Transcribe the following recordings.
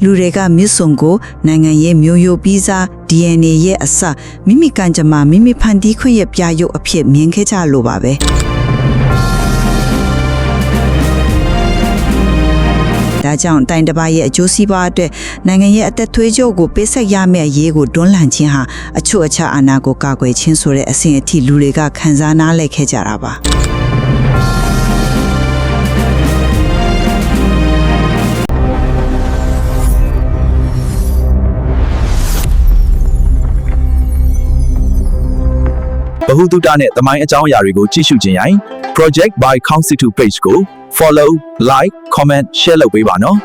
လူတွေကမြစ်စုံကိုနိုင်ငံရဲ့မျိုးရိုးပြီးစား DNA ရဲ့အစမိမိကံကြမ္မာမိမိဖန်တီးခွင့်ရဲ့ပြရုပ်အဖြစ်မြင်ခဲ့ကြလို့ပါပဲဒါကြောင့်တိုင်းတစ်ပါးရဲ့အကျိုးစီးပွားအတွက်နိုင်ငံရဲ့အသက်သွေးကြောကိုပေးဆက်ရမယ့်အရေးကိုတွန်းလှန်ခြင်းဟာအချို့အခြားအာဏာကိုကာကွယ်ခြင်းဆိုတဲ့အဆင့်အထိလူတွေကခံစားနားလည်ခဲ့ကြတာပါဘဟုတုတနဲ့သမိုင်းအကြောင်းအရာတွေကိုကြည့်ရှုခြင်းရိုင်း Project by Constitute Page ကို follow, like, comment, share လုပ်ပေးပါနော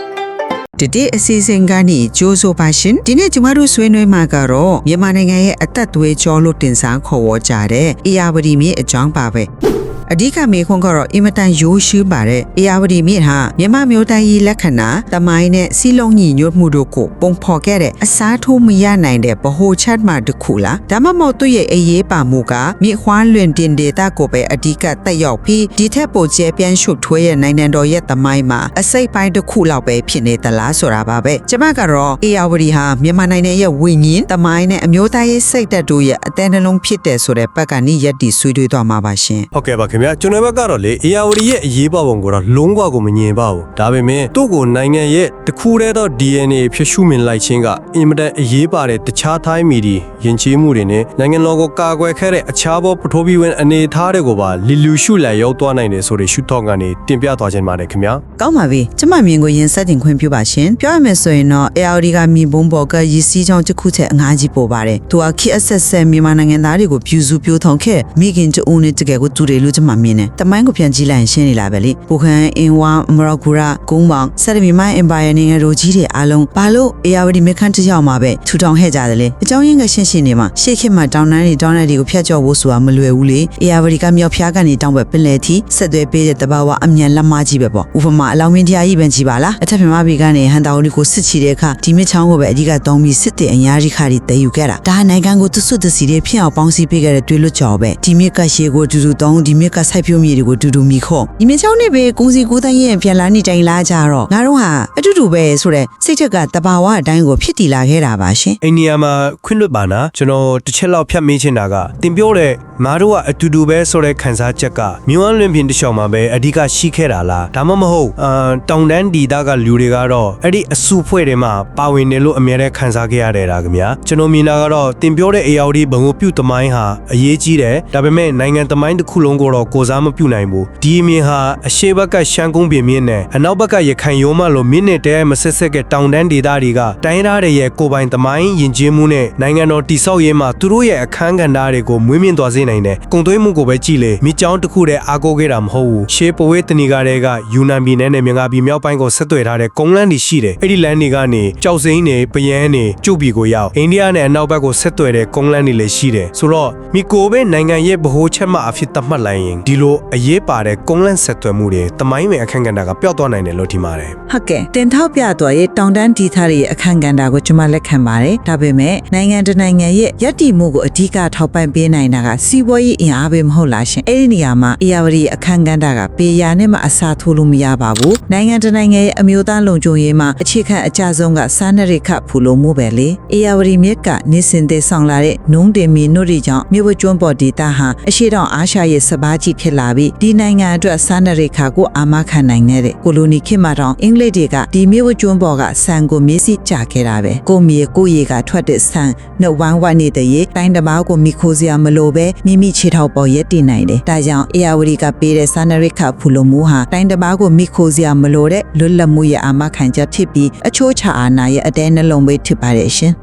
်ဒီအစီအစဉ်ကနေကြိုးဆိုပါရှင်ဒီနေ့ကျမတို့ဆွေးနွေးမှာကတော့မြန်မာနိုင်ငံရဲ့အသက်သွေးကြောလို့တင်စားခေါ်ဝေါ်ကြတဲ့အေယာဝတီမြစ်အကြောင်းပါပဲအဓိကမေခွန်းကတော့အင်မတန်ရိုးရှုပါတယ်အေယာဝတီမြစ်ဟာမြန်မာမျိုးတိုင်းရေးလက္ခဏာတမိုင်းနဲ့စီးလုံးညီညွတ်မှုတို့ကိုပုံဖော်ခဲ့တဲ့အစားထိုးမရနိုင်တဲ့ဗဟိုချက်မှတစ်ခုလားဒါမှမဟုတ်သူ့ရဲ့အရေးပါမှုကမြစ်ခွာလွင်တင်ဒေတာကိုပဲအဓိကတက်ရောက်ပြီးဒီထက်ပိုကျဲပြန့်ရှုပ်ထွေးရဲ့နိုင်ငံတော်ရဲ့တမိုင်းမှာအစိတ်ပိုင်းတစ်ခုလောက်ပဲဖြစ်နေသလားဆိုတာပါပဲကျမကတော့အေယာဝတီဟာမြန်မာနိုင်ငံရဲ့ဝိညာဉ်တမိုင်းနဲ့အမျိုးသားရေးစိတ်ဓာတ်တို့ရဲ့အတဲနှလုံးဖြစ်တယ်ဆိုတဲ့ဘက်ကနေယက်တီဆွေးနွေးသွားမှာပါရှင်ဟုတ်ကဲ့ပါခင်ဗျာကျွန်တော်ဘက်ကတော့လေအေယာဝတီရဲ့အရေးပါပုံကိုတော့လုံးဝကိုမငြင်းပါဘူးဒါပေမဲ့သူ့ကိုနိုင်ငံရဲ့တခုတည်းသော DNA ဖြစ်ရှုမြင်လိုက်ခြင်းကအင်မတန်အရေးပါတဲ့တခြားထိုင်းမီဒီယဉ်ကျေးမှုတွေနဲ့နိုင်ငံတော်ကိုကာကွယ်ခဲ့တဲ့အခြားသောပထိုးပြီးဝင်အနေထားတွေကိုပါလီလူရှုလက်ရောက်သွားနိုင်တယ်ဆိုတဲ့ရှုထောင့်ကနေတင်ပြသွားခြင်းပါတယ်ခင်ဗျာကောင်းပါပြီကျမမြင်ကိုရင်ဆက်တင်ခွင့်ပြုပါရှင်ပြောရမယ်ဆိုရင်တော့အေယာဝတီကမြေပုံပေါ်ကရည်စည်းချောင်းတစ်ခုချက်အငါးကြီးပို့ပါတယ်သူကခေတ်ဆက်ဆက်မြန်မာနိုင်ငံသားတွေကိုပြူစုပြိုးထောင်ခဲ့မိခင်ကျဦးနဲ့တကယ်ကိုသူတွေလို့ကျမမြင်တယ်တမိုင်းကိုပြန်ကြည့်လိုက်ရင်ရှင်းနေလာပဲလေပူခန်အင်ဝါမရော်ဂူရာဂုံးပေါင်ဆက်ရမီမိုင်းအင်ပါယာနိုင်ငံတို့ကြီးတွေအားလုံးဘာလို့အေယာဝတီမြခန်းတစ်ယောက်မှာပဲထူထောင်ခဲ့ကြတယ်လေအကြောင်းရင်းကရှင်းရှင်းနေမှာရှေ့ခေတ်မှာတောင်တန်းတွေကိုဖျက်ကျော်ဖို့ဆိုတာမလွယ်ဘူးလေအေယာဝတီကမြောက်ဖျားကနေတောင်ဘက်ပင်လယ်ထိဆက်သွယ်ပေးတဲ့တဘာဝအမြန်လက်မကြီးပဲပေါ့ဥပမာအလောင်းမင်းတရားကြီးပဲကြည့်ပါလားအထက်မြန်မာပြည်ကနေဟန်တာဝတီကိုစစ်ချီတဲ့အခါဒီမြချောင်းကိုပဲအဓိကသုံးပြီးစစ်တဲ့အင်အားကြီးခါတွေတည်ယူခဲ့တာဒါနိုင်ငံကိုသူစွတ်တစီတွေဖြစ်အောင်ပေါင်းစည်းပေးခဲ့တဲ့တွေးလွတ်ကြော်ပဲဒီမြကရှေကိုတူတူသုံးဒီမြကစိုက်ဖြိုးမြေတွေကိုတူတူမိခေါ်ဒီမြချောင်းနဲ့ပဲကုန်းစီကိုတိုင်းရဲ့ပြန်လာနေတိုင်လာကြတော့ငါတို့ဟာအတူတူပဲဆိုတဲ့စိတ်ထက်ကတဘာဝအတိုင်းကိုဖြစ်တည်လာခဲ့တာပါရှင်အိန္ဒိယမှာခွင့်လွတ်ပါနာကျွန်တော်တစ်ချက်လောက်ဖြတ်မေးချင်တာကတင်ပြောတဲ့ငါတို့ကအတူတူပဲဆိုတဲ့ခံစားချက်ကမြို့အလွင်ပြင်တစ်ချောင်းမှာပဲအဓိကရှိခဲ့တာလားဒါမှမဟုတ်တောင်တန်းဒေသကလူတွေကတော့အဲ့ဒီအစုဖွဲ့တွေမှာပါဝင်နေလို့အများနဲ့ခံစားခဲ့ရတယ်တာခင်ဗျာကျွန်တော်မြင်တာကတော့တင်ပြောတဲ့အေယာဝတီဘုံကိုပြုတ်သမိုင်းဟာအရေးကြီးတယ်ဒါပေမဲ့နိုင်ငံသမိုင်းတစ်ခုလုံးကိုတော့ကိုစားမပြုတ်နိုင်ဘူးဒီအမြင်ဟာအရှေ့ဘက်ကရှမ်းကုန်းပြင်မြင့်နဲ့အနောက်ဘက်ကရခိုင်ရိုးမလိုမြင့်နဲ့တဲမဆက်ဆက်ကတောင်တန်းဒေသတွေကတိုင်းသားတွေရဲ့ကိုယ်ပိုင်သမိုင်းယဉ်ကျေးမှုနဲ့နိုင်ငံတော်တည်ဆောက်ရေးမှာသူတို့ရဲ့အခန်းကဏ္ဍတွေကိုမွေးမြင့်သွားစေနိုင်တယ်။ကုန်သွယ်မှုကိုပဲကြည့်လေမိကျောင်းတစ်ခုတည်းအားကိုးခဲ့တာမဟုတ်ဘူး။ရှေးပဝေးတဏီကတွေကယူနန်ပြည်နယ်နဲ့မြန်မာပြည်မြောက်ပိုင်းကိုဆက်သွယ်ထားတဲ့ကုန်းလမ်းတွေရှိတယ်။အဲ့ဒီလမ်းတွေကနေကြောက်စိမ်းတွေပယန်းတွေကျုပ်ပြည်ကိုရောက်အိန္ဒိယနဲ့အနောက်ဘက်ကိုဆက်သွယ်တဲ့ကုန်းလမ်းတွေလည်းရှိတယ်။ဆိုတော့မိကိုပဲနိုင်ငံရဲ့ဗဟိုချက်မှအဖြစ်သတ်မှတ်လိုက်ရင်ဒီလိုအရေးပါတဲ့ကုန်းလမ်းဆက်သွယ်မှုတွေသမိုင်းဝင်အခန်းကဏ္ဍကပျောက်သွားနိုင်တယ်လို့ထင်ပါတယ်။ဟုတ်ကဲ့တင်ထောက်ပြသွားရဲ့တောင်တန်းဒေသတွေရဲ့အခန်းကဏ္ဍကိုကျွန်မလက်ခံပါတယ်။ဒါပေမဲ့နိုင်ငံတနိုင်ငံရဲ့ယက်တီမှုကိုအဓိကထောက်ပံ့ပေးနိုင်တာကစီးပွားရေးအင်အားပဲမဟုတ်လားရှင်။အဲ့ဒီနေရာမှာအေယာဝတီအခန်းကဏ္ဍကပေယာနဲ့မှအစားထိုးလို့မရပါဘူး။နိုင်ငံတနိုင်ငံရဲ့အမျိုးသားလုံခြုံရေးမှာအခြေခံအကြဆုံးကစားနပ်ရိက္ခဖူလုံမှုပဲလေ။အေယာဝတီမြစ်ကနေစင်တဲ့ဆောင်လာတဲ့နုံးတင်မီနုတွေကြောင့်မြို့ဝကျွန်းပေါ်ဒေသဟာအရှိတောင်အာရှရဲ့စပါးကြီးဖြစ်လာပြီးဒီနိုင်ငံအတွက်စားနပ်ရိက္ခကိုအာမခံနိုင်တဲ့ကိုလိုနီခေတ်မှာတောင်အင်္ဂလိပ်တွေကဒီမြို့ဝကျွန်းပေါ်ကဆန်ကိုမြေစီကြခဲ့တာပဲကိုမြေကိုရေကထွက်တဲ့ဆန်နှုတ်ဝမ်းဝတ်နေတဲ့ရေတိုင်းတစ်ပါးကိုမိခိုးစရာမလိုပဲမိမိခြေထောက်ပေါ်ရက်တည်နိုင်တယ်ဒါကြောင့်အေယာဝတီကပေးတဲ့စားနပ်ရိက္ခဖူလုံမှုဟာတိုင်းတစ်ပါးကိုမိခိုးစရာမလိုတဲ့လွတ်လပ်မှုရဲ့အာမခံချက်ဖြစ်ပြီးအချိုးချအာဏာရဲ့အတဲနှလုံးပဲဖြစ်ပါတယ်ရှင်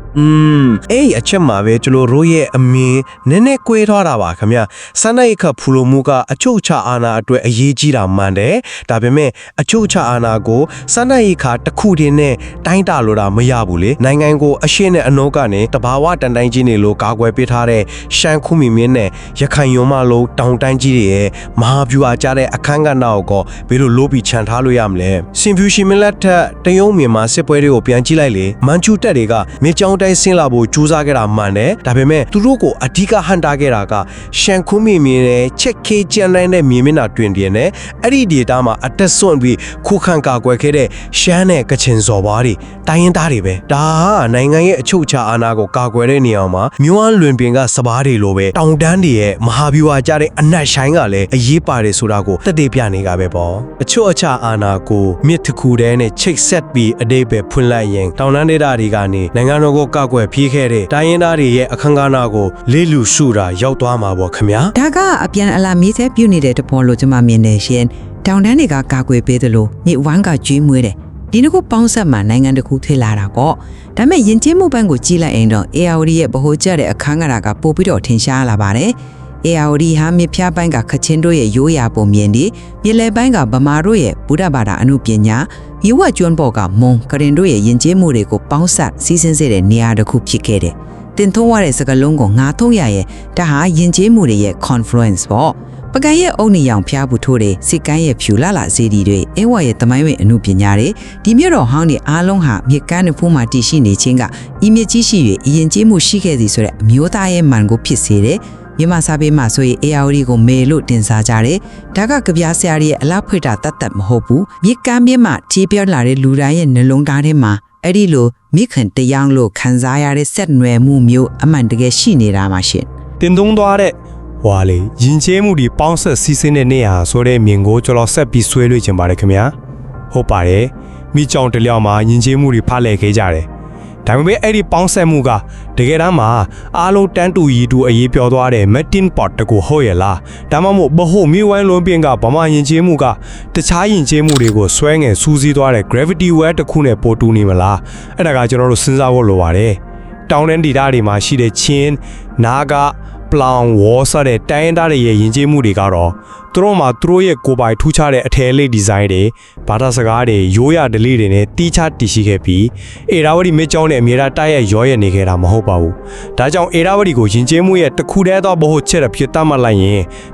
အဲ့အချက်မှာပဲကျွန်တော်တို့ရဲ့အမြင်နည်းနည်းကွဲထားတာပါခင်ဗျစန္ဒိခဖူလိုမှုကအချုပ်ချအာဏာအတွက်အရေးကြီးတာမှန်တယ်ဒါပေမဲ့အချုပ်ချအာဏာကိုစန္ဒိခတစ်ခုတည်းနဲ့တိုင်းတာလို့တာမရဘူးလေနိုင်ငံကိုအရှင်းနဲ့အနောက်ကနေတဘာဝတန်တိုင်းကြီးနေလို့ကာကွယ်ပေးထားတဲ့ရှမ်းခုမီမင်းနဲ့ရခိုင်ရုံမလို့တောင်တန်းကြီးတွေရဲ့မဟာဗျူဟာကြတဲ့အခန်းကဏ္ဍကိုဘယ်လိုလိုပြီးခြံထားလို့ရမလဲစင်ဖြူရှင်မလက်ထက်တရုံးမြန်မာစစ်ပွဲတွေကိုပြန်ကြည့်လိုက်လေမန်ချူတက်တွေကမြေကြောင်း တိုင်းဆင်းလာဖို့ကြိုးစားခဲ့တာမှန်တယ်ဒါပေမဲ့သူတို့ကိုအဓိကဟန်တာခဲ့တာကရှန်ခုမီမြင်နဲ့ချက်ခေးကျန်တိုင်းနဲ့မြင်မျက်နှာတွင်တယ်နဲ့အဲ့ဒီဒေတာမှာအသက်ဆွန့်ပြီးခုခံကာကွယ်ခဲ့တဲ့ရှမ်းနဲ့ကချင်စော်ဘားတွေတိုင်းရင်းသားတွေပဲဒါဟာနိုင်ငံရဲ့အချုပ်အခြာအာဏာကိုကာကွယ်တဲ့နေရာမှာမြို့အလွင်ပင်ကစပားတွေလိုပဲတောင်တန်းတွေရဲ့မဟာဗျူဟာကြတဲ့အနက်ဆိုင်ကလည်းအရေးပါတယ်ဆိုတာကိုတက်တေပြနေကြပဲပေါ့အချွတ်အချအာဏာကိုမြစ်တစ်ခုတည်းနဲ့ချိတ်ဆက်ပြီးအတိတ်ပဲဖွင့်လိုက်ရင်တောင်တန်းဒေသတွေကနေနိုင်ငံတော်ကိုကောက်ွယ်ပြေးခဲ့တဲ့တိုင်းရင်းသားတွေရဲ့အခမ်းအနားကိုလေးလူရှုတာရောက်သွားမှာပေါ့ခင်ဗျာ ဒါကအပြန်အလာမြေးသက်ပြုတ်နေတဲ့တပေါ်လို့ကျွန်မမြင်နေရှင်တောင်တန်းတွေကကာကွယ်ပေးသလိုမြေဝမ်းကကျွေးမွေးတယ်ဒီနှစ်ခုပေါင်းဆက်မှနိုင်ငံတစ်ခုဖြစ်လာတာပေါ့ဒါပေမဲ့ယဉ်ကျေးမှုဘက်ကိုကြည့်လိုက်ရင်တော့ ARD ရဲ့ဗဟိုကျတဲ့အခမ်းအနားကပို့ပြီးတော့ထင်ရှားလာပါတယ်ARD ဟာမြေဖျားပိုင်းကခချင်းတို့ရဲ့ရိုးရာပုံမြင်တွေမြေလယ်ပိုင်းကဗမာတို့ရဲ့ဗုဒ္ဓဘာသာအမှုပညာမြေဝကျွန်းပေါ်ကမွန်ကရင်တို့ရဲ့ယဉ်ကျေးမှုတွေကိုပေါင်းစပ်စီးဆင်းစေတဲ့နေရာတစ်ခုဖြစ်ခဲ့တယ်တင်ထုံးရတဲ့စကားလုံးကိုငါထုံးရရဲ့ဒါဟာယဉ်ကျေးမှုတွေရဲ့ confluence ပေါ့ပကံရဲ့အုံနေရောင်ဖျားဘူးထိုးတဲ့စစ်ကမ်းရဲ့ဖြူလာစေတီတွေအဲဝါရဲ့သမိုင်းဝင်အမှုပညာတွေဒီမြို့တော်ဟောင်းတွေအားလုံးဟာမြေကမ်းတစ်ဖူးမှာတည်ရှိနေခြင်းကအမြင့်ကြီးရှိ၍ယဉ်ကျေးမှုရှိခဲ့သည်ဆိုတဲ့အမျိုးသားရဲ့မှန်ကိုဖြစ်စေတယ်မြန်မာစာပေမှာဆိုရင် ARD ကိုမေလို့တင်စားကြတယ်ဒါကကြပြဆရာရဲ့အလားဖွေတာတတ်တတ်မဟုတ်ဘူးမြေကမ်းမြင့်မှာခြေပြောလာတဲ့လူတိုင်းရဲ့နှလုံးသားထဲမှာအဲ့ဒီလိုမိခင်တရားလို့ခံစားရတဲ့ဆက်နွယ်မှုမျိုးအမှန်တကယ်ရှိနေတာမှာရှင် တင်သုံးသွားတဲ့ဟွာလေယဉ်ကျေးမှုဒီပေါင်းဆက်စီးဆင်းတဲ့နေရာဆိုတဲ့မြင်ကိုကျွန်တော်ဆက်ပြီးဆွဲလွှဲချင်ပါတယ်ခင်ဗျာဟုတ်ပါတယ်မိကြောင်တလျောက်မှာယဉ်ကျေးမှုတွေဖလှယ်ခဲ့ကြတယ်ဒါပေမဲ့အဲ့ဒီပေါင်းဆက်မှုကတကယ်တမ်းမှာအားလုံးတန်းတူရီတူအရေးပြောသွားတဲ့ Martin Pot တကူဟုတ်ရဲ့လားဒါမှမဟုတ်ဘဟုတ်မြေဝိုင်းလွန်ပင်ကဗမာယဉ်ကျေးမှုကတခြားယဉ်ကျေးမှုတွေကိုဆွဲငယ်စူးစီးသွားတဲ့ Gravity Well တခုနဲ့ပိုတူနေမလားအဲ့ဒါကကျွန်တော်တို့စဉ်းစားဖို့လိုပါတယ်တောင်တန်းဒေသတွေမှာရှိတဲ့ချင်းနာဂပလောင်ဝေါ်စတဲ့တိုင်းသားတွေရဲ့ယဉ်ကျေးမှုတွေကတော့သူတို့မှာသူတို့ရဲ့ကိုယ်ပိုင်ထူးခြားတဲ့အထည်အလိပ်ဒီဇိုင်းတွေဘာသာစကားတွေရိုးရာဓလေ့တွေနဲ့တီးခြားတည်ရှိခဲ့ပြီးအေရာဝတီမြစ်ကြောင်းနဲ့အမြဲတမ်းတိုက်ရိုက်ရောရဲနေခဲ့တာမဟုတ်ပါဘူး။ဒါကြောင့်အေရာဝတီကိုယဉ်ကျေးမှုရဲ့တစ်ခုတည်းသောဘဟုချက်တစ်ဖြစ်တတ်မှတ်လိုက်ရင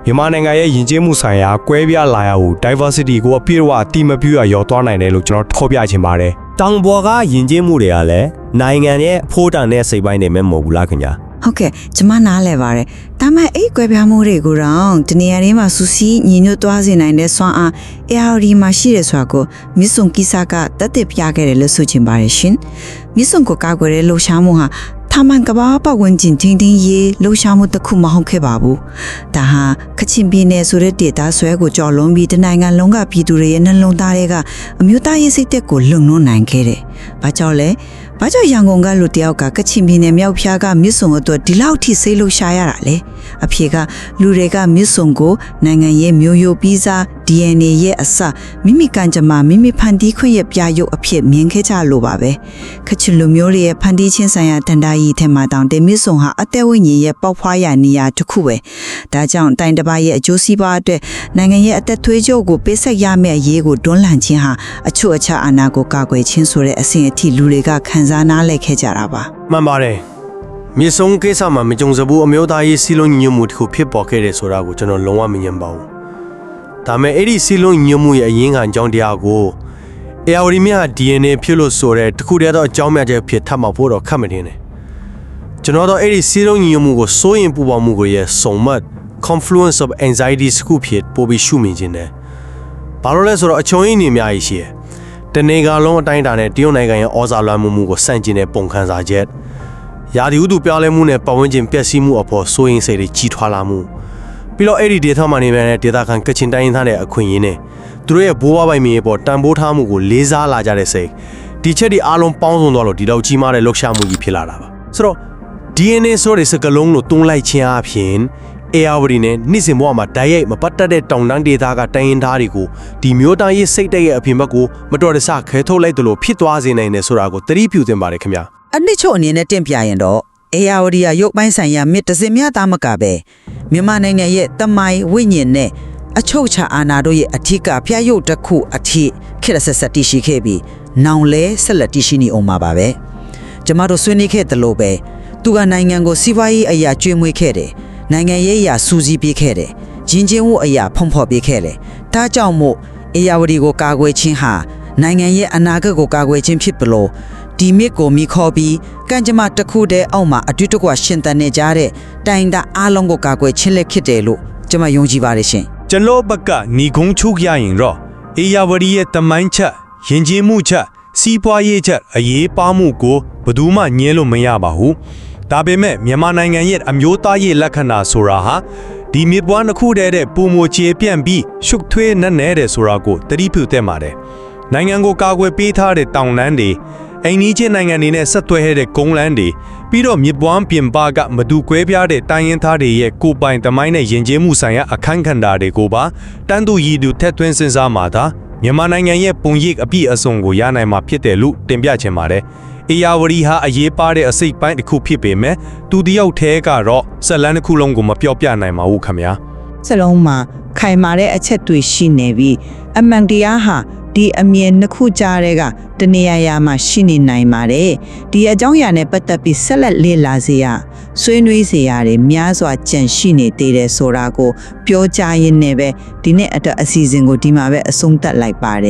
်မြန်မာနိုင်ငံရဲ့ယဉ်ကျေးမှုဆိုင်ရာကွဲပြားလာရမှု diversity ကိုအပြည့်အဝအတိမပြည့်ရရောက်သွားနိုင်တယ်လို့ကျွန်တော်ထောက်ပြချင်ပါတယ်။ တောင်ပေါ်ကယဉ်ကျေးမှုတွေကလည်းနိုင်ငံရဲ့အဖို့တန်တဲ့စိတ်ပိုင်းတွေမဲ့မဟုတ်ဘူးလားခင်ဗျာ ဟုတ်ကဲ့ကျမနားလဲပါတယ်ဒါမှအဲ့ကွဲပြားမှုတွေကိုတော့တနေရာရင်းမှာစူးစီးညီညွတ်သွားစေနိုင်တဲ့စွမ်းအား ARD မှာရှိတယ်ဆိုတာကိုမြစ်ဆုံကိစ္စကတသက်ပြခဲ့တယ်လို့ဆိုချင်ပါတယ်ရှင်မြစ်ဆုံကိုကာကွယ်တဲ့လှုပ်ရှားမှုဟာ他们ကဘာပတ်ဝန်းကျင်တင်းတင်းရေးလှုပ်ရှားမှုတစ်ခုမဟုတ်ခဲ့ပါဘူးဒါဟာကချင်ပြည်နယ်ဆိုတဲ့ဒေသဆွဲကိုကြော်လွန်ပြီးတနိုင်ငံလုံးကပြည်သူတွေရဲ့နှလုံးသားတွေကအမျိုးသားရေးစိတ်သက်ကိုလုံနှုံနိုင်ခဲ့တယ်ဘာကြောင့်လဲဘာကြောင့်ရန်ကုန်ကလူတယောက်ကကချင်ပြည်နယ်မြောက်ဖျားကမြစ်ဆုံအတွက်ဒီလောက်ထိစိတ်လှုပ်ရှားရတာလဲအဖေကလူတွေကမြစ်ဆုံကိုနိုင်ငံရဲ့မျိုးရိုးပြီးစား DNA ရဲ့အစမိမိကံကြမ္မာမိမိဖန်တီးခွင့်ရဲ့ပြရုပ်အဖြစ်မြင်ခဲ့ကြလို့ပါပဲကချင်လူမျိုးတွေရဲ့ဖန်တီးခြင်းဆိုင်ရာတန်တားကြီးထဲမှာတောင်တင်မြစ်ဆုံဟာအသက်ဝိညာဉ်ရဲ့ပေါက်ဖွားရနေရာတစ်ခုပဲဒါကြောင့်တိုင်တစ်ပါးရဲ့အကျိုးစီးပွားအတွက်နိုင်ငံရဲ့အသက်သွေးကြိုးကိုပေးဆက်ရမယ့်အရေးကိုတွန်းလှန်ခြင်းဟာအချို့အခြားအာဏာကိုကာကွယ်ခြင်းဆိုတဲ့အစဉ်အထိလူတွေကခံစားနားလည်ခဲ့ကြတာပါ မှန်ပါတယ်မြေဆုံးကိစ္စမှာမကြုံစဘူးအမျိုးသားရေးစီလုံးညွတ်မှုတစ်ခုဖြစ်ပေါ်ခဲ့တယ်ဆိုတာကိုကျွန်တော်လုံးဝမမြင်ပါဘူးဒါမဲ့အဲ့ဒီစီလုံးညွတ်မှုရဲ့အရင်းခံအကြောင်းတရားကို ARD မြ DNA ဖြစ်လို့ဆိုတဲ့တခုတည်းသောအကြောင်းများချက်ဖြစ်ထပ်မှဖို့တော့ခက်မတင်နဲ့ကျွန်တော်တို့အဲ့ဒီစီလုံးညွတ်မှုကိုစိုးရင်ပူပေါင်းမှုကိုရဲ့စုံမတ် confluence of anxiety စခုဖြစ်ပို့ပြီးရှုမြင်ခြင်းနဲ့ဘာလို့လဲဆိုတော့အချုံရင်းနေအများကြီးရှိတယ်တနေကလုံးအတိုင်းအတာနဲ့တရုတ်နိုင်ငံရဲ့ဩဇာလွှမ်းမိုးမှုကိုစန့်ကျင်တဲ့ပုံခန်းစာချက်ရာသီဥတုပြောင်းလဲမှုနဲ့ပတ်ဝန်းကျင်ပျက်စီးမှုအပေါ်စိုးရိမ်စိတ်တွေကြီးထွားလာမှုပြီးတော့အဲ့ဒီဒေသမှာနေမယ့်ဒေသခံကချင်တိုင်းရင်းသားတွေအခွင့်အရေးနဲ့သူတို့ရဲ့ဘိုးဘွားပိုင်မြေပေါ်တန်ဖိုးထားမှုကိုလေးစားလာကြတဲ့စိတ်ဒီချက်တွေအားလုံးပေါင်းစုံသွားလို့ဒီလောက်ကြီးမားတဲ့လှုပ်ရှားမှုကြီးဖြစ်လာတာပါဆိုတော့ DNA ဆိုတဲ့စကားလုံးကိုတွန်းလိုက်ခြင်းအပြင် ARD နဲ့နေ့စဉ်ဘဝမှာဓာတ်ရိုက်မပတ်သက်တဲ့တောင်တန်းဒေသကတိုင်းရင်းသားတွေကိုဒီမျိုးသားရေးစိတ်တဲ့ရဲ့အပြင်ဘက်ကိုမတော်တဆခဲထုတ်လိုက်တယ်လို့ဖြစ်သွားစေနိုင်တယ်ဆိုတာကိုသတိပြုသင့်ပါတယ်ခင်ဗျာ အနှစ်ချုပ်အနေနဲ့တင့်ပြရင်တော့ ARD ရရုပ်ပိုင်းဆိုင်ရာမြစ်တစင်မြသားမကပဲမြန်မာနိုင်ငံရဲ့တမိုင်းဝိညာဉ်နဲ့အချုပ်ချာအာဏာတို့ရဲ့အထက်ကဖျားရုပ်တစ်ခုအထိခေတ်ဆက်တည်ရှိခဲ့ပြီးနောင်လဲဆက်လက်တည်ရှိနေအောင်ပါပဲကျမတို့ဆွေးနွေးခဲ့တယ်လို့ပဲသူကနိုင်ငံကိုစီးပွားရေးအရာကျွေးမွေးခဲ့တယ်နိုင်ငံရေးအရာစူးစီးပေးခဲ့တယ်ဂျင်းချင်းဝအရာဖုံဖော်ပေးခဲ့တယ်ဒါကြောင့်မို့ ARD ကိုကာကွယ်ခြင်းဟာနိုင်ငံရဲ့အနာဂတ်ကိုကာကွယ်ခြင်းဖြစ်ပြီးလို့ ဒီမြစ်ကိုမိခေါ်ပြီးကံကြမ္မာတစ်ခုတည်းအောက်မှာအတွေ့တကွရှင်သန်နေကြတဲ့တိုင်တာအားလုံးကိုကာကွယ်ချင်းလက်ဖြစ်တယ်လို့ကျွန်မယုံကြည်ပါတယ်ရှင် ကျွန်တော်ဘက်ကညီကုန်းချုပ်ရရင်တော့အေယာဝတီရဲ့တမိုင်းချက်ယဉ်ကျေးမှုချက်စီးပွားရေးချက်အရေးပါမှုကိုဘယ်သူမှညှင်းလို့မရပါဘူးဒါပေမဲ့မြန်မာနိုင်ငံရဲ့အမျိုးသားရေးလက္ခဏာဆိုတာဟာဒီမြစ်ပွားတစ်ခုတည်းတဲ့ပုံမချေပြန့်ပြီးရှုပ်ထွေးနက်နဲတဲ့ဆိုတာကိုသတိပြုသင့်ပါတယ်နိုင်ငံကိုကာကွယ်ပေးထားတဲ့တောင်လမ်းတွေအိမ်နီးချင်းနိုင်ငံတွေနဲ့ဆက်သွယ်တဲ့ကုန်းလမ်းတွေပြီးတော့မြစ်ပွားပြင်ပကမတူကွဲပြားတဲ့တိုင်းရင်းသားတွေရဲ့ကိုယ်ပိုင်သမိုင်းနဲ့ယဉ်ကျေးမှုဆိုင်ရာအခမ်းကဏ္ဍတွေကိုပါတန်းတူရည်တူထက်သွင်းစဉ်းစားမှသာမြန်မာနိုင်ငံရဲ့ပုံရိပ်အပြည့်အစုံကိုရနိုင်မှာဖြစ်တယ်လို့တင်ပြချင်ပါတယ်။အေယာဝတီဟာအရေးပါတဲ့အစိတ်ပိုင်းတစ်ခုဖြစ်ပေမဲ့သူတယောက်တည်းကတော့ဇက်လန်းတစ်ခုလုံးကိုမပြောပြနိုင်ပါဘူးခင်ဗျာ။ စလုံးမှာခိုင်မာတဲ့အချက်တွေရှိနေပြီးအမှန်တရားဟာဒီအမြင်နှစ်ခုကြားတဲ့ကတနေရာရာမှာရှိနေနိုင်ပါတယ်ဒီအကြောင်းအရာနဲ့ပတ်သက်ပြီးဆက်လက်လေ့လာစေရဆွေးနွေးစေရတယ်များစွာကြံရှိနေသေးတယ်ဆိုတာကိုပြောကြားရင်းနဲ့ပဲဒီနေ့အတွက်အစီအစဉ်ကိုဒီမှာပဲအဆုံးသတ်လိုက်ပါတယ်